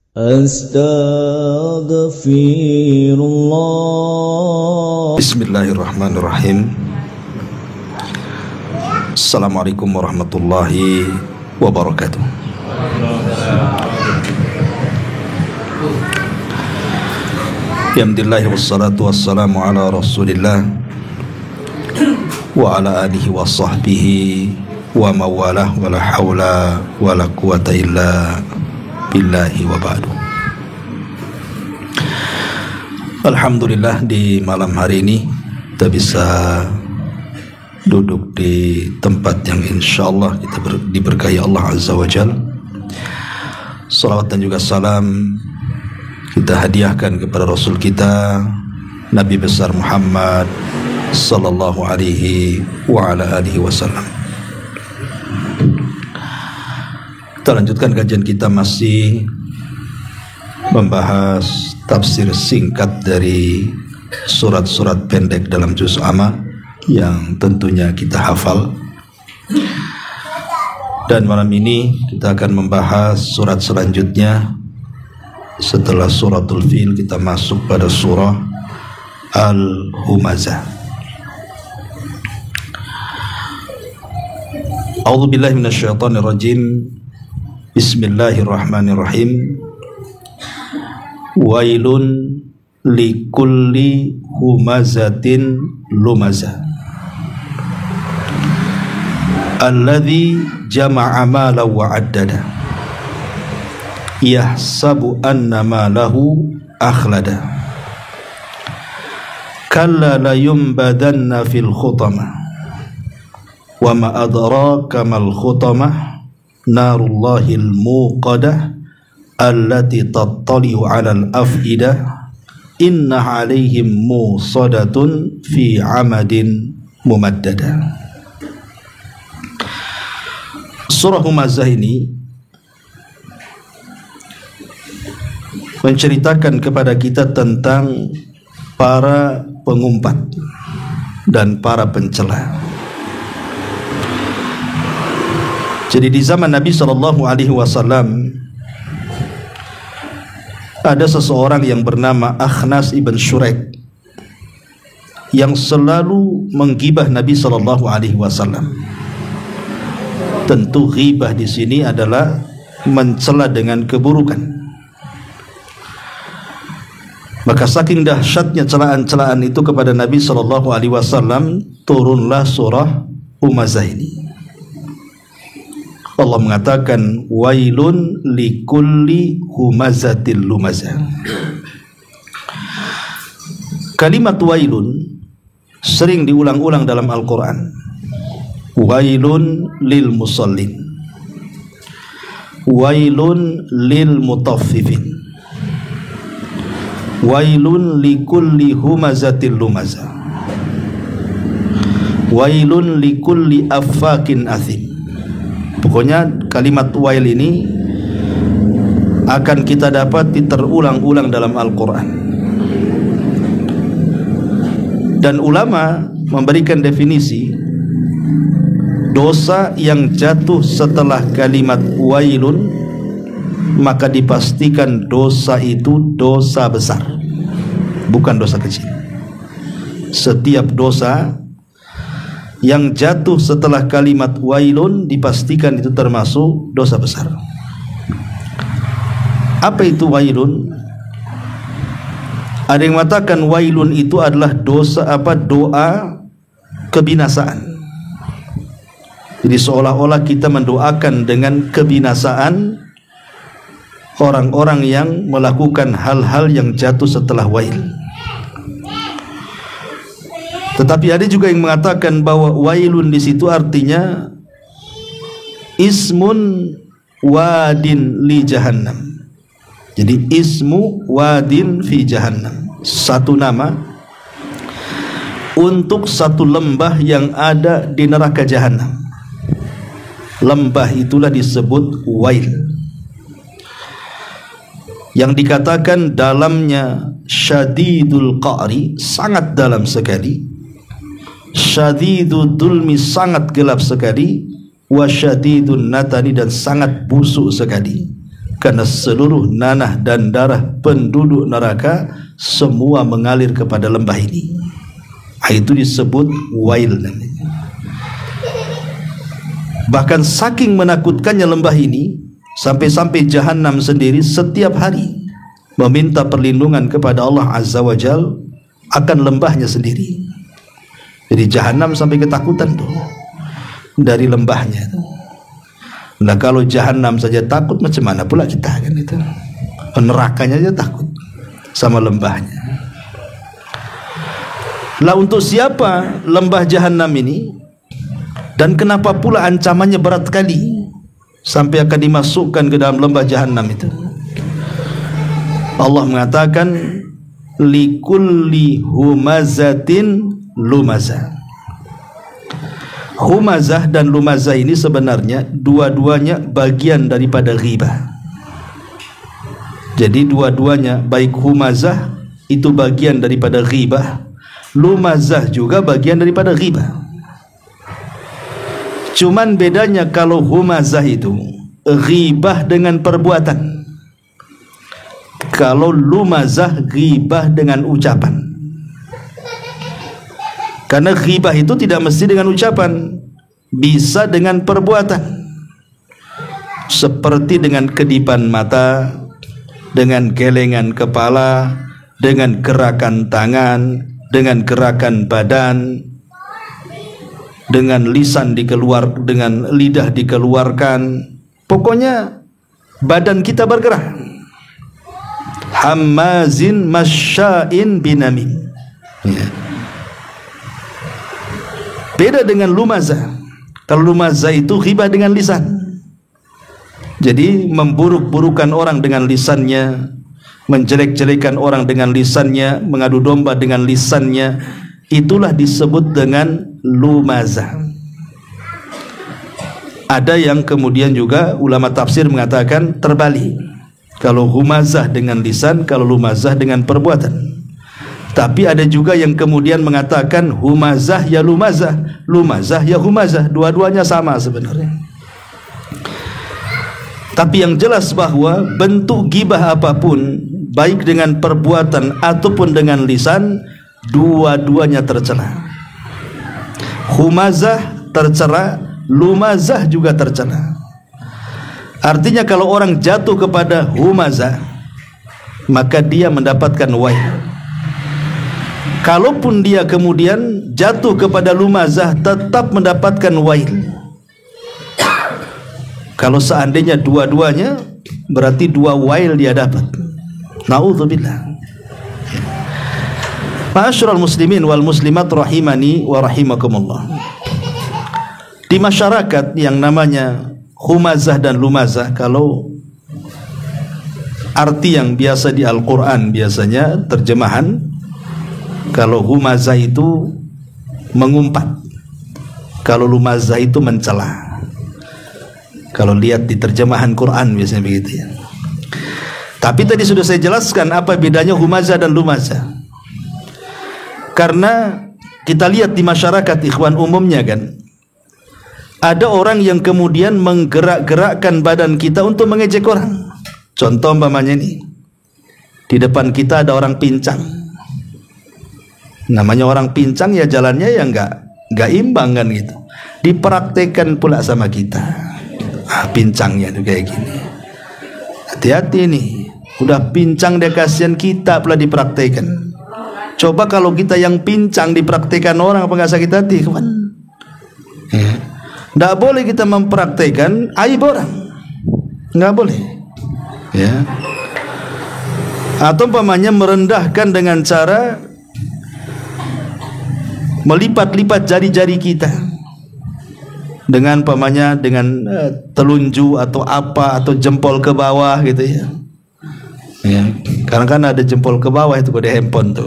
Astaghfirullah. Bismillahirrahmanirrahim. Assalamualaikum warahmatullahi wabarakatuh. Alhamdulillah wassalatu wassalamu ala rasulillah wa ala alihi wa sahbihi wa mawalah wa la hawla wa la quwata illa billahi wa ba'du. Alhamdulillah, di malam hari ini kita bisa duduk di tempat yang insyaallah kita diberkahi Allah Azza wa Jalla. Salawat dan juga salam kita hadiahkan kepada Rasul kita Nabi besar Muhammad sallallahu alaihi wa ala alihi wasallam. Kita lanjutkan kajian kita, masih membahas tafsir singkat dari surat-surat pendek dalam juz amma yang tentunya kita hafal. Dan malam ini kita akan membahas surat selanjutnya. Setelah suratul Fil kita masuk pada surah Al-Humazah. A'udzubillahi minasyaitonirrajim. Bismillahirrahmanirrahim. Wailun likulli humazatin lumazah alladzi jama'a malan wa 'addada yahsabu anna malahu akhlada kalla la yumbadanna fil khutamah wa ma adraka mal khutamah narullahil muqadah allati tattali'u 'alal af'idah inna 'alaihim musadatun fi 'amadin mumaddadah. Surah Humazah ini menceritakan kepada kita tentang para pengumpat dan para pencela. Jadi di zaman Nabi SAW ada seseorang yang bernama Akhnas ibn Syuraik yang selalu menggibah Nabi SAW. Tentu ghibah di sini adalah mencela dengan keburukan. Maka saking dahsyatnya celaan-celaan itu kepada Nabi SAW, turunlah surah Humazah ini. Allah mengatakan wailun likulli humazatil lumazah. Kalimat wailun sering diulang-ulang dalam Al-Quran. Wailun lil musallin, wailun lil mutaffifin, wailun likulli humazatil lumazah, wailun likulli affakin athim. Pokoknya kalimat wail ini akan kita dapati terulang-ulang dalam Al-Quran. Dan ulama memberikan definisi dosa yang jatuh setelah kalimat wailun, maka dipastikan dosa itu dosa besar, bukan dosa kecil. Setiap dosa yang jatuh setelah kalimat wailun dipastikan itu termasuk dosa besar. Apa itu wailun? Ada yang mengatakan wailun itu adalah doa kebinasaan. Jadi seolah-olah kita mendoakan dengan kebinasaan orang-orang yang melakukan hal-hal yang jatuh setelah wail. Tetapi ada juga yang mengatakan bahwa wailun di situ artinya ismun wadin li jahannam. Jadi ismu wadin fi jahannam, satu nama untuk satu lembah yang ada di neraka jahannam. Lembah itulah disebut wail, yang dikatakan dalamnya syadidul qa'ri, sangat dalam sekali, syadidud dulmi, sangat gelap sekali, wa syadidun natani, dan sangat busuk sekali. karena seluruh nanah dan darah penduduk neraka semua mengalir kepada lembah ini. Itu disebut wail namanya. Bahkan saking menakutkannya lembah ini, sampai-sampai Jahannam sendiri setiap hari meminta perlindungan kepada Allah Azza wa Jal akan lembahnya sendiri. Jadi Jahannam sampai ketakutan tuh dari lembahnya. Nah kalau Jahannam saja takut, macam mana pula kita kan itu? Nerakanya aja takut sama lembahnya. Lah untuk siapa lembah Jahannam ini? Dan kenapa pula ancamannya berat sekali sampai akan dimasukkan ke dalam lembah Jahannam itu? Allah mengatakan likulli humazatin lumazah. Humazah dan lumazah ini sebenarnya dua-duanya bagian daripada ghibah. Jadi dua-duanya, baik humazah itu bagian daripada ghibah, lumazah juga bagian daripada ghibah. Cuman bedanya kalau humazah itu ghibah dengan perbuatan, kalau lumazah ghibah dengan ucapan. Karena ghibah itu tidak mesti dengan ucapan, bisa dengan perbuatan, seperti dengan kedipan mata, dengan gelengan kepala, dengan gerakan tangan, dengan gerakan badan, dengan lisan dengan lidah dikeluarkan. Pokoknya badan kita bergerak. Hammazin masya'in binamin. Ya. Beda dengan lumazah. Kalau lumazah itu ghibah dengan lisan. Jadi memburuk-burukan orang dengan lisannya, menjelek-jelekan orang dengan lisannya, mengadu domba dengan lisannya, itulah disebut dengan lumazah. Ada yang kemudian juga ulama tafsir mengatakan terbalik. Kalau humazah dengan lisan, kalau lumazah dengan perbuatan. Tapi ada juga yang kemudian mengatakan humazah ya lumazah, lumazah ya humazah, dua-duanya sama sebenarnya. Tapi yang jelas bahwa bentuk gibah apapun, baik dengan perbuatan ataupun dengan lisan, dua-duanya tercela. Humazah tercela, lumazah juga tercela. Artinya kalau orang jatuh kepada humazah, maka dia mendapatkan wail. Kalaupun dia kemudian jatuh kepada lumazah, tetap mendapatkan wail. Kalau seandainya dua-duanya, berarti dua wail dia dapat. Na'udzubillah. Ma'asyiral muslimin wal muslimat rahimani wa rahimakumullah. Di masyarakat yang namanya humazah dan lumazah, kalau arti yang biasa di Al-Quran biasanya terjemahan, kalau humazah itu mengumpat, kalau lumazah itu mencela. Kalau lihat di terjemahan Quran biasanya begitu ya. Tapi tadi sudah saya jelaskan apa bedanya humazah dan lumazah. Karena kita lihat di masyarakat ikhwan umumnya kan, ada orang yang kemudian menggerak-gerakkan badan kita untuk mengejek orang. Contoh umpamanya nih, di depan kita ada orang pincang. Namanya orang pincang ya jalannya ya nggak imbang kan gitu. Dipraktekkan pula sama kita. Pincangnya tuh kayak gini. Hati-hati nih. Udah pincang dia, kasihan, kita pula dipraktekkan. Coba kalau kita yang pincang dipraktekkan orang, apa nggak sakit hati kawan? Ya. Nggak boleh kita mempraktekkan aib orang. Nggak boleh. Ya. Atau umpamanya merendahkan dengan cara melipat-lipat jari-jari kita dengan umpamanya dengan telunjuk atau apa, atau jempol ke bawah gitu ya. Ya, karena kan ada jempol ke bawah itu kode handphone tuh.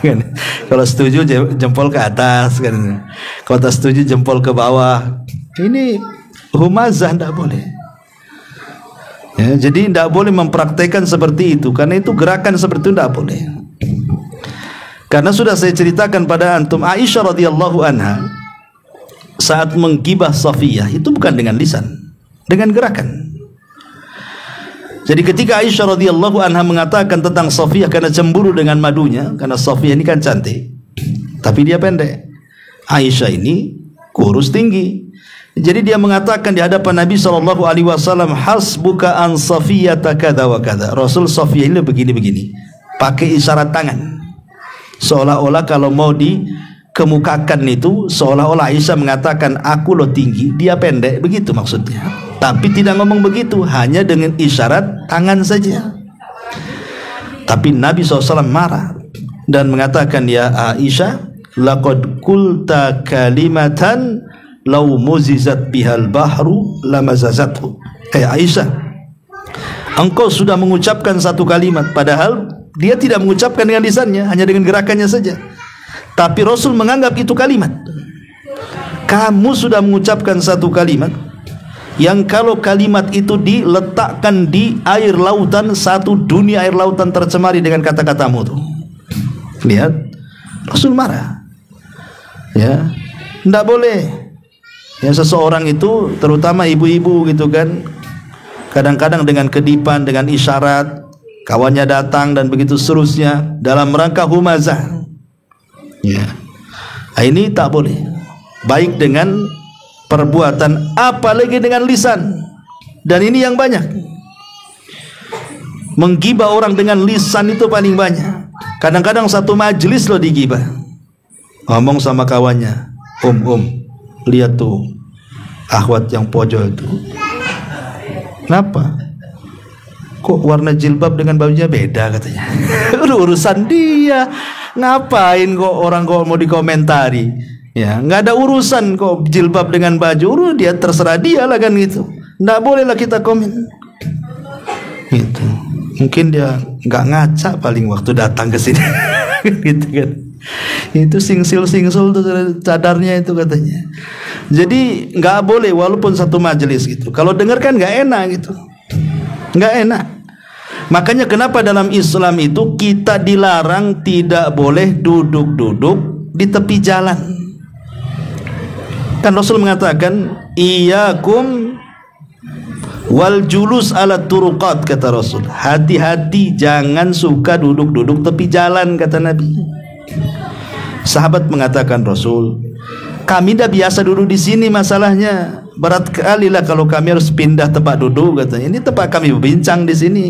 Kan? Kalau setuju jempol ke atas kan. Kalau tak setuju jempol ke bawah. Ini humazah, tidak boleh. Ya, jadi tidak boleh mempraktekkan seperti itu, karena itu gerakan seperti itu tidak boleh. Karena sudah saya ceritakan pada antum, Aisyah radhiyallahu anha saat menggibah Safiyah itu bukan dengan lisan, dengan gerakan. Jadi ketika Aisyah radhiyallahu anha mengatakan tentang Safiyah karena cemburu dengan madunya, karena Safiyah ini kan cantik, tapi dia pendek. Aisyah ini kurus tinggi. Jadi dia mengatakan di hadapan Nabi SAW, hasbuka an Safiyata kada wa kada. Rasul, Safiyah ini begini-begini, pakai isyarat tangan, seolah-olah kalau mau dikemukakan itu, seolah-olah Aisyah mengatakan aku lo tinggi, dia pendek, begitu maksudnya. Tapi tidak ngomong begitu, hanya dengan isyarat tangan saja. Tapi Nabi SAW marah dan mengatakan, ya Aisyah, laqad qulta kalimatan law muzizat bihal bahru lamazazathu. Aisyah, engkau sudah mengucapkan satu kalimat, padahal dia tidak mengucapkan dengan lisannya, hanya dengan gerakannya saja. Tapi Rasul menganggap itu kalimat. Kamu sudah mengucapkan satu kalimat yang kalau kalimat itu diletakkan di air lautan, satu dunia air lautan tercemari dengan kata-katamu tuh. Lihat, Rasul marah. Ya, tidak boleh. Ya, seseorang itu, terutama ibu-ibu gitu kan, kadang-kadang dengan kedipan, dengan isyarat, kawannya datang dan begitu seterusnya dalam rangka humazah. Ya, ini tak boleh. Baik dengan perbuatan, apalagi dengan lisan. Dan ini yang banyak. Menggibah orang dengan lisan itu paling banyak. Kadang-kadang satu majelis loh digibah. Ngomong sama kawannya, lihat tuh akhwat yang pojok itu. Kenapa? Kok warna jilbab dengan bajunya beda katanya. Urusan dia. Ngapain kok orang kok mau dikomentari? Ya, nggak ada urusan kok jilbab dengan baju. Dia terserah dia lah kan gitu. Nggak boleh lah kita komen. Gitu. Mungkin dia nggak ngaca paling waktu datang ke sini. Gitu kan. Itu singsil tuh cadarnya itu katanya. Jadi nggak boleh walaupun satu majelis gitu. Kalau dengar kan nggak enak gitu, nggak enak. Makanya kenapa dalam Islam itu kita dilarang tidak boleh duduk-duduk di tepi jalan. Kan Rasul mengatakan, iyyakum wal julus ala turuqat, kata Rasul. Hati-hati jangan suka duduk-duduk tepi jalan, kata Nabi. Sahabat mengatakan, Rasul, kami dah biasa duduk di sini, masalahnya berat kali lah kalau kami harus pindah tempat duduk, katanya. Ini tempat kami berbincang di sini.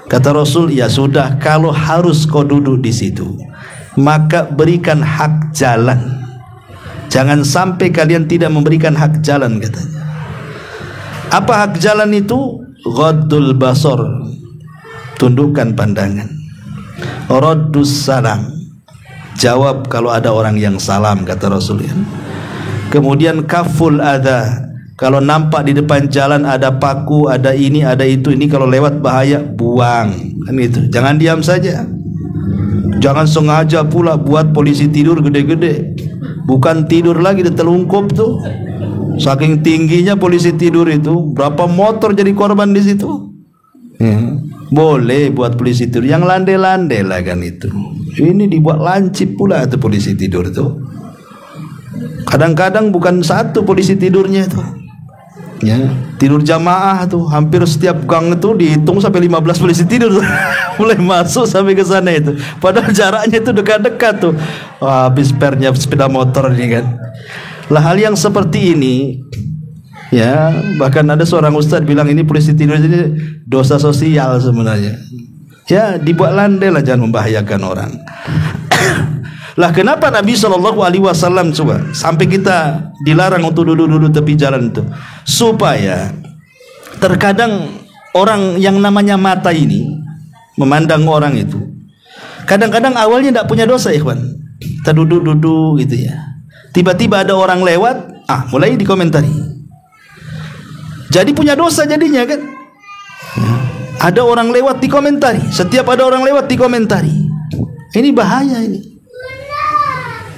Kata Rasul, ya sudah, kalau harus kau duduk di situ, maka berikan hak jalan. Jangan sampai kalian tidak memberikan hak jalan, katanya. Apa hak jalan itu? Ghaddul basar, tundukkan pandangan. Raddus salam, jawab kalau ada orang yang salam, kata Rasul. Kemudian kaful adha, kalau nampak di depan jalan ada paku, ada ini, ada itu, ini kalau lewat bahaya, buang, kan itu. Jangan diam saja. Jangan sengaja pula buat polisi tidur gede-gede. Bukan tidur lagi, dia telungkup tuh. Saking tingginya polisi tidur itu, berapa motor jadi korban di situ. Boleh buat polisi tidur yang landai-landai lah kan itu. Ini dibuat lancip pula tuh polisi tidur itu. Kadang-kadang bukan satu polisi tidurnya itu. Ya, tidur jamaah tuh, hampir setiap gang itu dihitung sampai 15 polisi tidur tuh. Mulai masuk sampai ke sana itu. Padahal jaraknya itu dekat-dekat tuh. Wah, habis pernya sepeda motor ini kan. Lah hal yang seperti ini, ya, bahkan ada seorang ustaz bilang ini polisi tidur ini dosa sosial sebenarnya. Ya, dibuat landai lah, jangan membahayakan orang. Lah kenapa Nabi SAW coba sampai kita dilarang untuk duduk-duduk tepi jalan itu? Supaya terkadang orang yang namanya mata ini memandang orang itu, kadang-kadang awalnya tidak punya dosa, ikhwan. Kita duduk-duduk gitu ya. Tiba-tiba ada orang lewat, mulai dikomentari. Jadi punya dosa jadinya kan. Ada orang lewat dikomentari. Setiap ada orang lewat dikomentari. Ini bahaya ini.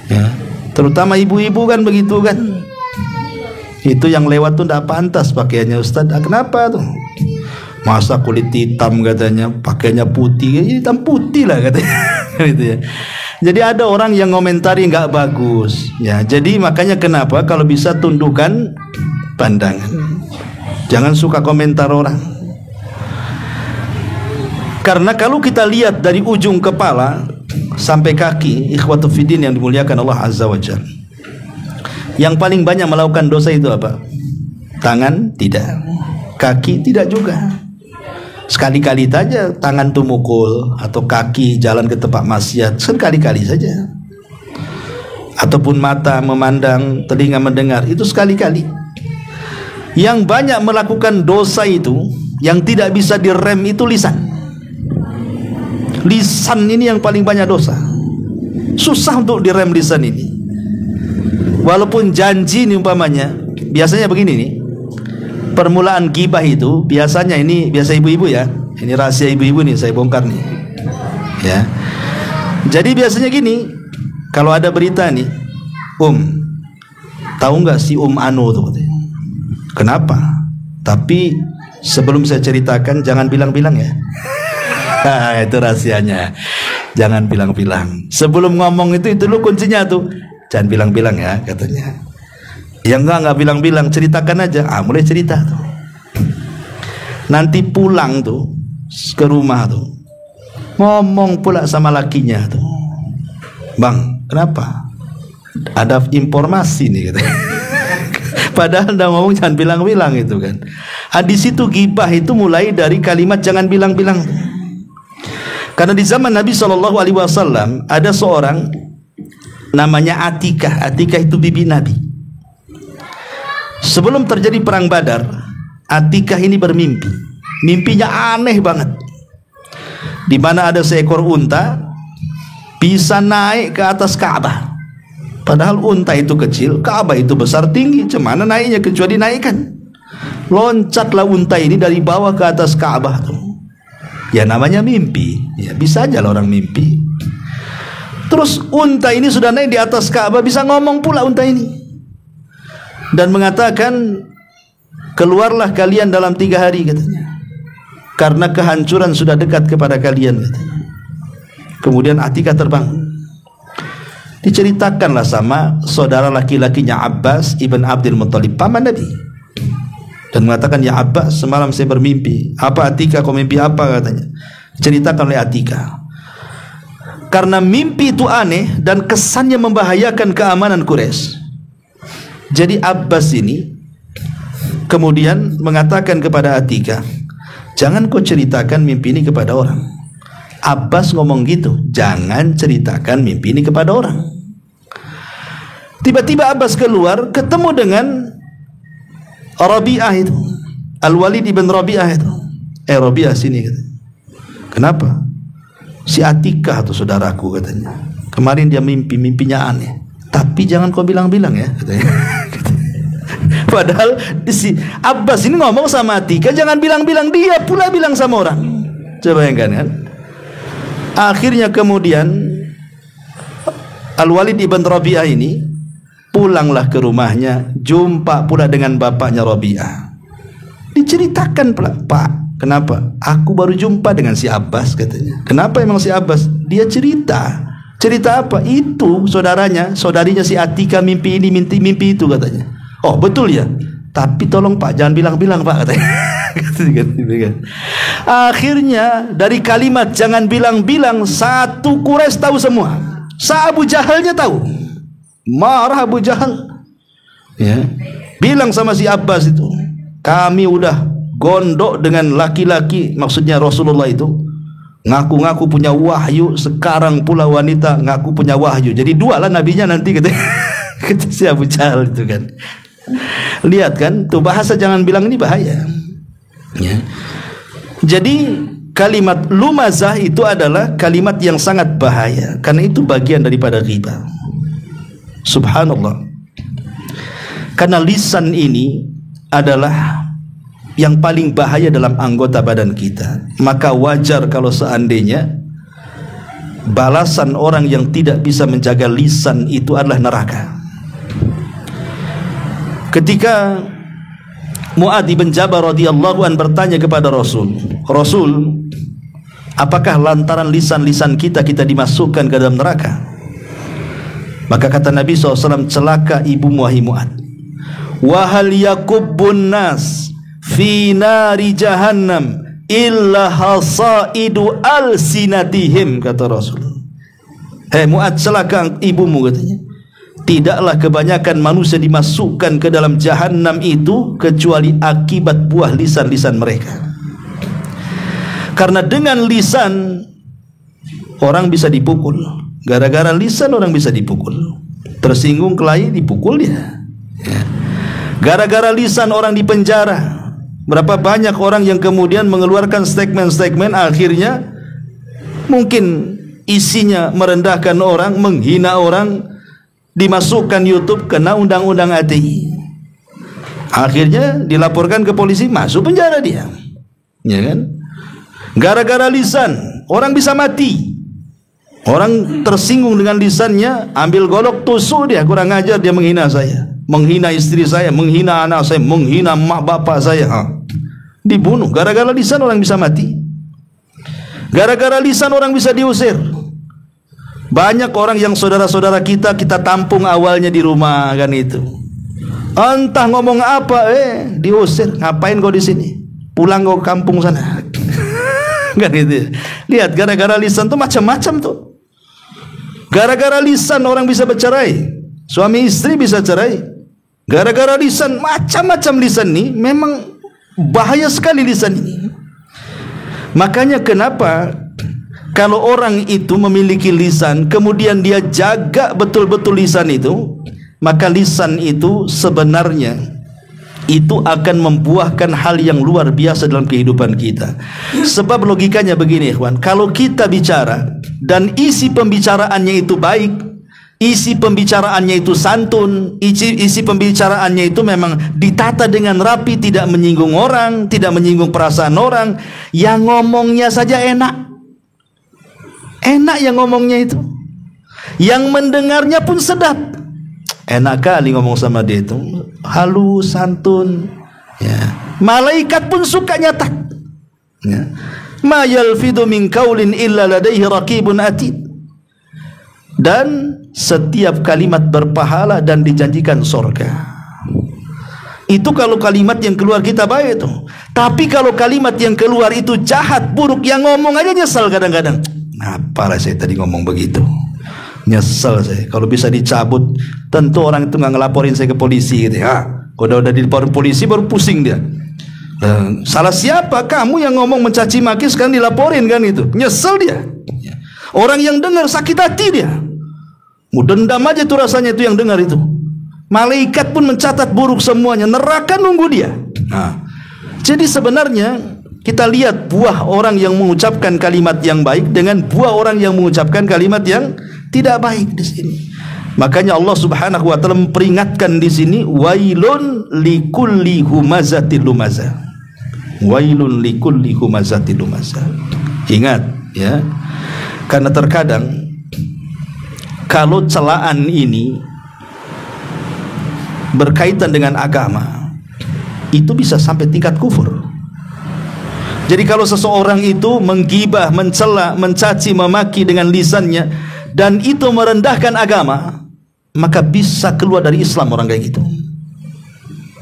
Ya, terutama ibu-ibu kan begitu kan. Itu yang lewat tuh tidak pantas pakaiannya, Ustaz. Kenapa tuh? Masa kulit hitam katanya, pakaiannya putih. Hitam putih lah katanya. Gitu ya. Jadi ada orang yang komentari nggak bagus. Ya, jadi makanya kenapa kalau bisa tundukkan pandangan. Jangan suka komentar orang. Karena kalau kita lihat dari ujung kepala sampai kaki, ikhwatu fiddin yang dimuliakan Allah Azza wa Jalla, yang paling banyak melakukan dosa itu apa? Tangan? Tidak. Kaki? Tidak juga. Sekali-kali saja tangan tuh mukul, atau kaki jalan ke tempat maksiat, sekali-kali saja. Ataupun mata memandang, telinga mendengar, itu sekali-kali. Yang banyak melakukan dosa itu, yang tidak bisa direm itu lisan. Lisan ini yang paling banyak dosa. Susah untuk direm lisan ini. Walaupun janji nih umpamanya, biasanya begini nih, permulaan gibah itu biasanya ini, biasa ibu-ibu ya, ini rahasia ibu-ibu nih saya bongkar nih ya. Jadi biasanya gini, kalau ada berita nih, tahu nggak si Anu tuh? Kenapa? Tapi sebelum saya ceritakan jangan bilang-bilang ya. Itu rahasianya, jangan bilang-bilang. Sebelum ngomong itu lu kuncinya tuh, jangan bilang-bilang ya katanya. Ya enggak bilang-bilang, ceritakan aja. Mulai cerita tuh. Nanti pulang tuh ke rumah tuh, ngomong pula sama lakinya tuh, Bang, kenapa? Ada informasi nih katanya. Padahal udah ngomong jangan bilang-bilang itu kan. Di situ gibah itu mulai dari kalimat jangan bilang-bilang. Karena di zaman Nabi SAW ada seorang namanya Atikah. Atikah itu bibi Nabi. Sebelum terjadi perang Badar, Atikah ini bermimpi. Mimpinya aneh banget. Di mana ada seekor unta bisa naik ke atas Ka'bah. Padahal unta itu kecil, Ka'bah itu besar tinggi. Cemana naiknya kecuali naikkan. Loncatlah unta ini dari bawah ke atas Ka'bah tuh. Ya namanya mimpi. Ya bisa aja lah orang mimpi. Terus unta ini sudah naik di atas Ka'bah, bisa ngomong pula unta ini dan mengatakan, keluarlah kalian dalam 3 hari katanya, karena kehancuran sudah dekat kepada kalian katanya. Kemudian Atikah terbang. Diceritakanlah sama saudara laki-lakinya Abbas ibn Abdul Muttalib, paman Nabi, dan mengatakan, ya Abbas, semalam saya bermimpi. Apa Atikah, kau mimpi apa katanya? Ceritakan oleh Atikah. Karena mimpi itu aneh dan kesannya membahayakan keamanan Quraisy, jadi Abbas ini kemudian mengatakan kepada Atikah, jangan kau ceritakan mimpi ini kepada orang. Abbas ngomong gitu, jangan ceritakan mimpi ini kepada orang. Tiba-tiba Abbas keluar, ketemu dengan Rabi'ah itu, Al-Walid ibn Rabi'ah itu. Rabi'ah sini katanya. Kenapa? Si Atikah tuh saudaraku katanya, kemarin dia mimpinya aneh, tapi jangan kau bilang-bilang ya katanya. Padahal si Abbas ini ngomong sama Atikah jangan bilang-bilang, dia pula bilang sama orang. Coba bayangkan kan. Akhirnya kemudian Al-Walid ibn Rabi'ah ini pulanglah ke rumahnya, jumpa pula dengan bapaknya Rabi'ah. Diceritakan pula, Pak, kenapa? Aku baru jumpa dengan si Abbas katanya. Kenapa emang si Abbas? Dia cerita apa? Itu saudarinya si Atikah mimpi ini, mimpi itu katanya. Oh betul ya, tapi tolong Pak jangan bilang-bilang Pak katanya. Akhirnya dari kalimat jangan bilang-bilang, satu Quraisy tahu semua. Abu Jahalnya tahu. Marah Abu Jahal ya, bilang sama si Abbas itu, kami udah gondok dengan laki-laki, maksudnya Rasulullah itu ngaku-ngaku punya wahyu, sekarang pula wanita ngaku punya wahyu, jadi 2 lah nabinya nanti kata si Abu Jahal itu kan. Lihat kan tuh bahasa jangan bilang ini bahaya ya. Jadi kalimat lumazah itu adalah kalimat yang sangat bahaya, karena itu bagian daripada ghibah. Subhanallah. Karena lisan ini adalah yang paling bahaya dalam anggota badan kita. Maka wajar kalau seandainya balasan orang yang tidak bisa menjaga lisan itu adalah neraka. Ketika Mu'adz bin Jabal radhiyallahu an bertanya kepada Rasul, apakah lantaran lisan-lisan kita dimasukkan ke dalam neraka? Maka kata Nabi SAW, celaka ibumu wahai Mu'adz. Wa hal yakubbun nas fi nari jahannam illa hasaidu alsinatihim, kata Rasul. Mu'adz, celaka ibumu, katanya. Tidaklah kebanyakan manusia dimasukkan ke dalam jahanam itu kecuali akibat buah lisan-lisan mereka. Karena dengan lisan orang bisa dipukul. Gara-gara lisan orang bisa dipukul. Tersinggung kelahi, dipukul dia. Gara-gara lisan orang dipenjara. Berapa banyak orang yang kemudian mengeluarkan statement-statement, akhirnya mungkin isinya merendahkan orang, menghina orang, dimasukkan YouTube, kena undang-undang ATI. Akhirnya dilaporkan ke polisi, masuk penjara dia. Ya kan? Gara-gara lisan orang bisa mati. Orang tersinggung dengan lisannya, ambil golok tusuk dia, kurang ajar dia menghina saya, menghina istri saya, menghina anak saya, menghina mak bapak saya. Dibunuh. Gara-gara lisan orang bisa mati. Gara-gara lisan orang bisa diusir. Banyak orang yang saudara-saudara kita tampung awalnya di rumah, kan itu. Entah ngomong apa, diusir. Ngapain kau di sini? Pulang kau kampung sana. Kan gitu. Lihat, gara-gara lisan tuh macam-macam tuh. Gara-gara lisan orang bisa bercerai. Suami istri bisa cerai. Gara-gara lisan, macam-macam lisan nih. Memang bahaya sekali lisan ini. Makanya kenapa kalau orang itu memiliki lisan, kemudian dia jaga betul-betul lisan itu, maka lisan itu sebenarnya itu akan membuahkan hal yang luar biasa dalam kehidupan kita. Sebab logikanya begini, ikhwan, kalau kita bicara dan isi pembicaraannya itu baik, isi pembicaraannya itu santun, isi pembicaraannya itu memang ditata dengan rapi, tidak menyinggung orang, tidak menyinggung perasaan orang, yang ngomongnya saja enak. Enak yang ngomongnya itu, yang mendengarnya pun sedap. Enak kali ngomong sama dia itu, halus, santun, ya. Malaikat pun suka nyatat, ya. Ma yalfidu min qaulin illa ladaihi raqibun atid. Dan setiap kalimat berpahala dan dijanjikan surga. Itu kalau kalimat yang keluar kita baik itu. Tapi kalau kalimat yang keluar itu jahat, buruk, yang ngomong aja nyesel kadang-kadang. Apalah saya tadi ngomong begitu, nyesel saya. Kalau bisa dicabut, tentu orang itu nggak ngelaporin saya ke polisi gitu. Udah dilaporin polisi baru pusing dia. Salah siapa? Kamu yang ngomong mencaci maki sekarang dilaporin, kan itu. Nyesel dia. Orang yang dengar sakit hati dia. Mau dendam aja tuh rasanya itu yang dengar itu. Malaikat pun mencatat buruk semuanya. Neraka nunggu dia. Jadi sebenarnya kita lihat buah orang yang mengucapkan kalimat yang baik dengan buah orang yang mengucapkan kalimat yang tidak baik di sini. Makanya Allah Subhanahu wa taala memperingatkan di sini, wailun likulli humazatil lumazah. Wailun likulli humazatil lumazah. Ingat ya. Karena terkadang kalau celaan ini berkaitan dengan agama, itu bisa sampai tingkat kufur. Jadi kalau seseorang itu menggibah, mencela, mencaci, memaki dengan lisannya, dan itu merendahkan agama, maka bisa keluar dari Islam orang kayak gitu.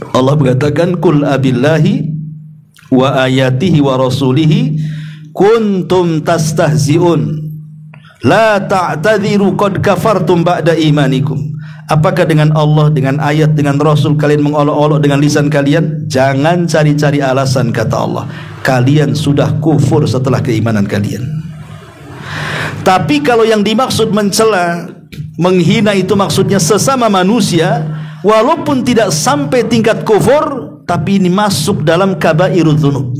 Allah mengatakan, Qul abillahi wa ayatihi wa rasulihi kuntum tastahzi'un la ta'tadhiru qad kafartum ba'da imanikum. Apakah dengan Allah, dengan ayat, dengan Rasul kalian mengolok-olok dengan lisan kalian? Jangan cari-cari alasan, kata Allah. Kalian sudah kufur setelah keimanan kalian. Tapi kalau yang dimaksud mencela, menghina itu maksudnya sesama manusia, walaupun tidak sampai tingkat kufur, tapi ini masuk dalam kabairudz dzunub,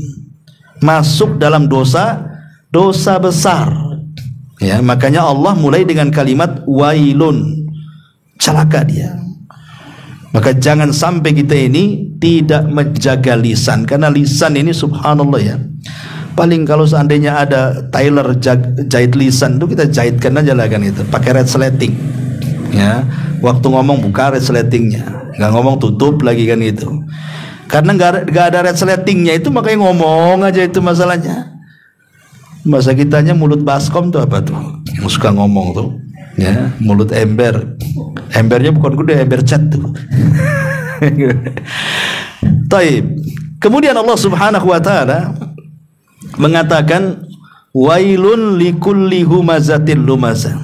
masuk dalam dosa besar. Ya, makanya Allah mulai dengan kalimat wailun, celaka dia. Maka jangan sampai kita ini tidak menjaga lisan, karena lisan ini subhanallah ya. Paling kalau seandainya ada tailor jahit lisan tuh kita jahitkan aja lah kan itu, pakai resleting. Ya, waktu ngomong buka resletingnya, nggak ngomong tutup lagi kan itu. Karena nggak ada resletingnya itu makanya ngomong aja itu masalahnya. Masa kitanya mulut baskom tuh apa tuh? Yang suka ngomong tuh. Ya, mulut ember. Embernya bukan gede, ember cat tuh. Taib. Kemudian Allah Subhanahu wa taala mengatakan wailun likulli humazatil lumazah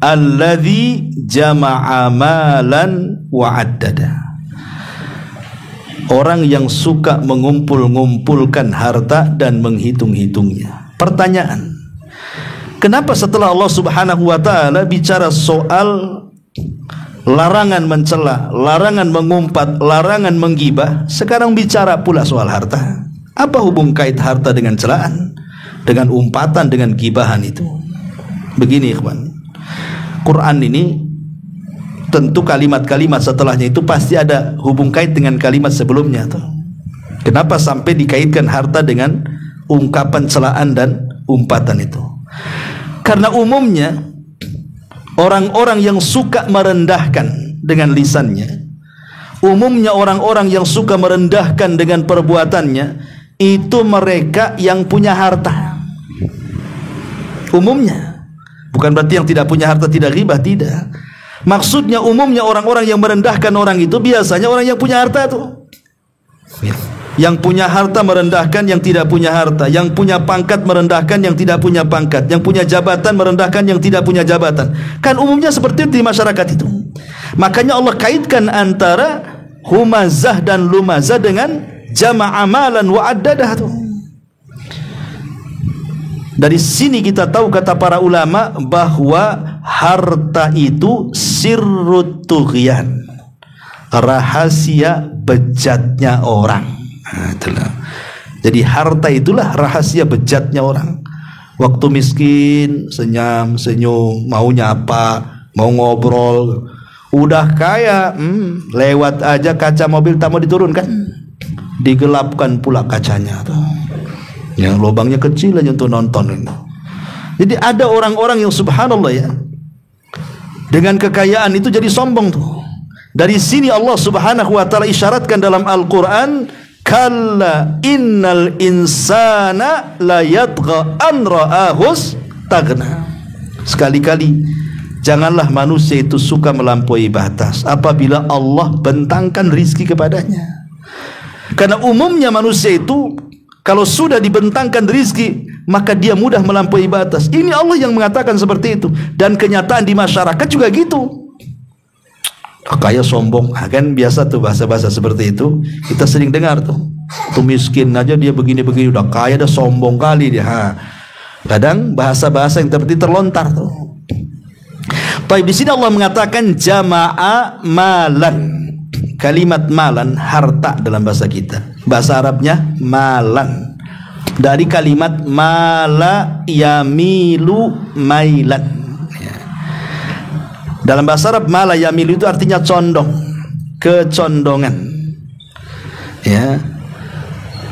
alladzi jama'a malan wa addada. Orang yang suka mengumpul-ngumpulkan harta dan menghitung-hitungnya. Pertanyaan, kenapa setelah Allah Subhanahu wa taala bicara soal larangan mencela, larangan mengumpat, larangan menggibah, sekarang bicara pula soal harta? Apa hubung kait harta dengan celaan, dengan umpatan, dengan gibahan itu? Begini ikhwan, Quran ini tentu kalimat-kalimat setelahnya itu pasti ada hubung kait dengan kalimat sebelumnya tuh. Kenapa sampai dikaitkan harta dengan ungkapan celaan dan umpatan itu? Karena umumnya orang-orang yang suka merendahkan dengan lisannya, umumnya orang-orang yang suka merendahkan dengan perbuatannya, itu mereka yang punya harta. Umumnya, bukan berarti yang tidak punya harta tidak ghibah, tidak. Maksudnya umumnya orang-orang yang merendahkan orang itu biasanya orang yang punya harta tuh. Yang punya harta merendahkan yang tidak punya harta, yang punya pangkat merendahkan yang tidak punya pangkat, yang punya jabatan merendahkan yang tidak punya jabatan. Kan umumnya seperti itu di masyarakat itu. Makanya Allah kaitkan antara humazah dan lumazah dengan jama'a malan wa addadah tuh. Dari sini kita tahu kata para ulama bahwa harta itu sirrut tughyan, rahasia bejatnya orang. Itulah. Jadi harta itulah rahasia bejatnya orang. Waktu miskin, senyum, maunya apa, mau ngobrol. Udah kaya, lewat aja kaca mobil tak mau diturunkan, digelapkan pula kacanya tuh. Yang lubangnya kecil aja untuk nonton ini. Jadi ada orang-orang yang subhanallah ya, dengan kekayaan itu jadi sombong tuh. Dari sini Allah Subhanahu wa taala isyaratkan dalam Al-Qur'an, kalla innal insana la yatgha an ra'ahus taghna. Sekali-kali janganlah manusia itu suka melampaui batas apabila Allah bentangkan rizki kepadanya. Karena umumnya manusia itu kalau sudah dibentangkan rizki, maka dia mudah melampaui batas. Ini Allah yang mengatakan seperti itu. Dan kenyataan di masyarakat juga gitu. Kaya sombong, kan biasa tuh bahasa-bahasa seperti itu. Kita sering dengar tuh. Tuh miskin aja dia begini-begini, udah kaya dah sombong kali dia. Kadang bahasa-bahasa yang seperti terlontar tuh. Tapi di sini Allah mengatakan jama'a malan. Kalimat malan harta dalam bahasa kita. Bahasa Arabnya malan. Dari kalimat mala yamilu mailan. Dalam bahasa Arab mala yamilu itu artinya condong, kecondongan. Ya.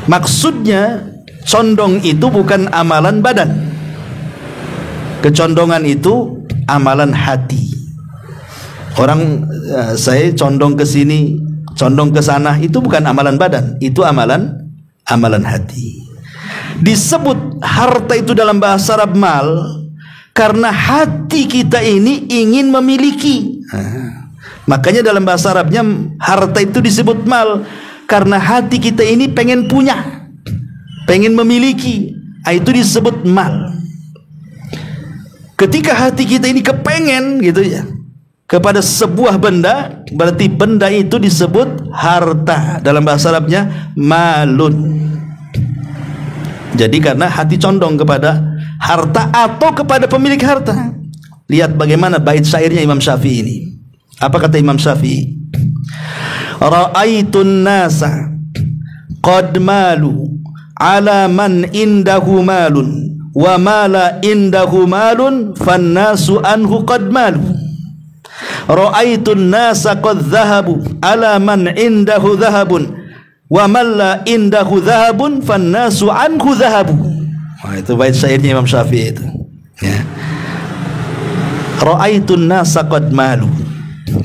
Maksudnya condong itu bukan amalan badan. Kecondongan itu amalan hati. Orang saya condong ke sini, condong ke sana, itu bukan amalan badan, itu amalan hati. Disebut harta itu dalam bahasa Arab mal karena hati kita ini ingin memiliki. Makanya dalam bahasa Arabnya harta itu disebut mal karena hati kita ini pengen punya, pengen memiliki. Itu disebut mal. Ketika hati kita ini kepengen gitu ya kepada sebuah benda, berarti benda itu disebut harta. Dalam bahasa Arabnya malun. Jadi karena hati condong kepada harta atau kepada pemilik harta. Lihat bagaimana bait syairnya Imam Syafi'i ini. Apa kata Imam Syafi'i? Ra'aitun nasa qad malu ala man indahu malun wa mala indahu malun fannasu anhu qad malu. Ra'aitun nasa qad dhahabu ala man indahu dhahabun wa man la indahu dhahabun fannasu anhu dhahabu. Itu bait syairnya Imam Syafi'i itu. Ya. Ra'aitun nasa qad malu.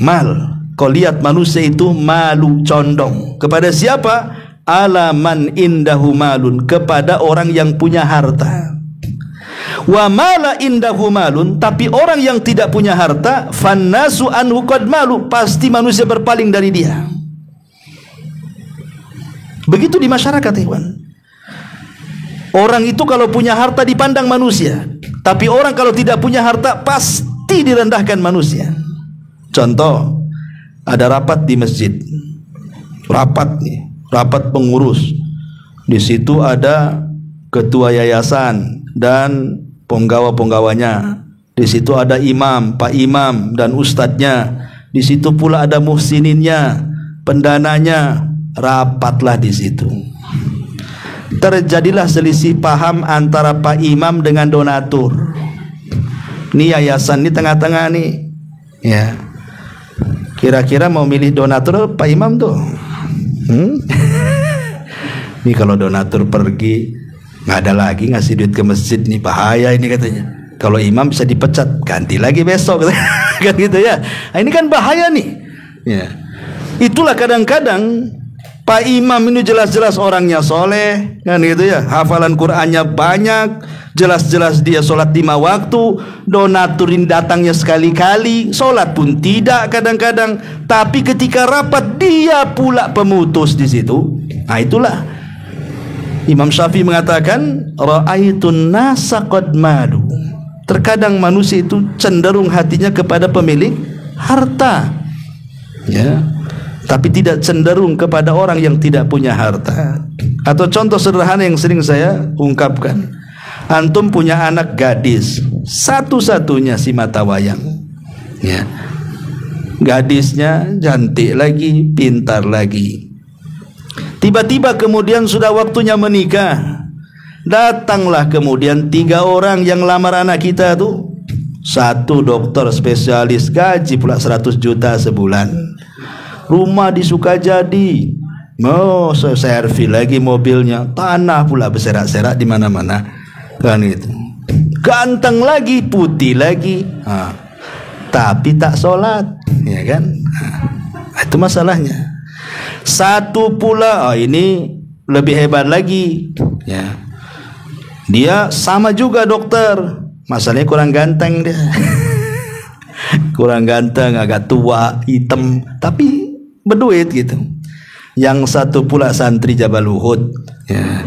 Mal, kau lihat manusia itu malu, condong kepada siapa? Ala man indahu malun, kepada orang yang punya harta. Wa mala indahu malun, tapi orang yang tidak punya harta, fannasu anhu qad malu, pasti manusia berpaling dari dia. Begitu di masyarakat, ikhwan. Orang itu kalau punya harta dipandang manusia, tapi orang kalau tidak punya harta pasti direndahkan manusia. Contoh, ada rapat di masjid, rapat pengurus. Di situ ada ketua yayasan dan penggawa-penggawanya. Di situ ada imam, pak imam dan ustadznya. Di situ pula ada muhsininnya, pendananya. Rapatlah di situ. Terjadilah selisih paham antara pak imam dengan donatur. Ini yayasan ini tengah-tengah nih, ya. Kira-kira mau milih donatur pak imam tuh? Ini kalau donatur pergi nggak ada lagi ngasih duit ke masjid, nih bahaya ini katanya. Kalau imam bisa dipecat, ganti lagi besok kan gitu ya. Nah, ini kan bahaya nih. Ya. Itulah kadang-kadang pak imam ini jelas-jelas orangnya soleh, kan gitu ya, hafalan Qur'annya banyak, jelas-jelas dia sholat 5 waktu, donaturin datangnya sekali-kali, sholat pun tidak kadang-kadang, tapi ketika rapat dia pula pemutus di situ. Nah itulah Imam Syafi'i mengatakan, ra'aitun nasa qad malu. Terkadang manusia itu cenderung hatinya kepada pemilik harta, ya, tapi tidak cenderung kepada orang yang tidak punya harta. Atau contoh sederhana yang sering saya ungkapkan, antum punya anak gadis, satu-satunya si mata wayang, ya. Gadisnya cantik lagi, pintar lagi. Tiba-tiba kemudian sudah waktunya menikah. Datanglah kemudian 3 orang yang lamar anak kita tuh. 1 dokter spesialis, gaji pula 100 juta sebulan. Rumah di Sukajadi, mau servis lagi mobilnya, tanah pula berserak-serak di mana-mana, kan itu. Ganteng lagi, putih lagi, tapi tak sholat, ya kan? Itu masalahnya. 1 pula, ini lebih hebat lagi, ya. Dia sama juga dokter, masalahnya kurang ganteng dia. Kurang ganteng, agak tua, hitam, tapi berduit gitu. Yang 1 pula santri Jabal Uhud, ya.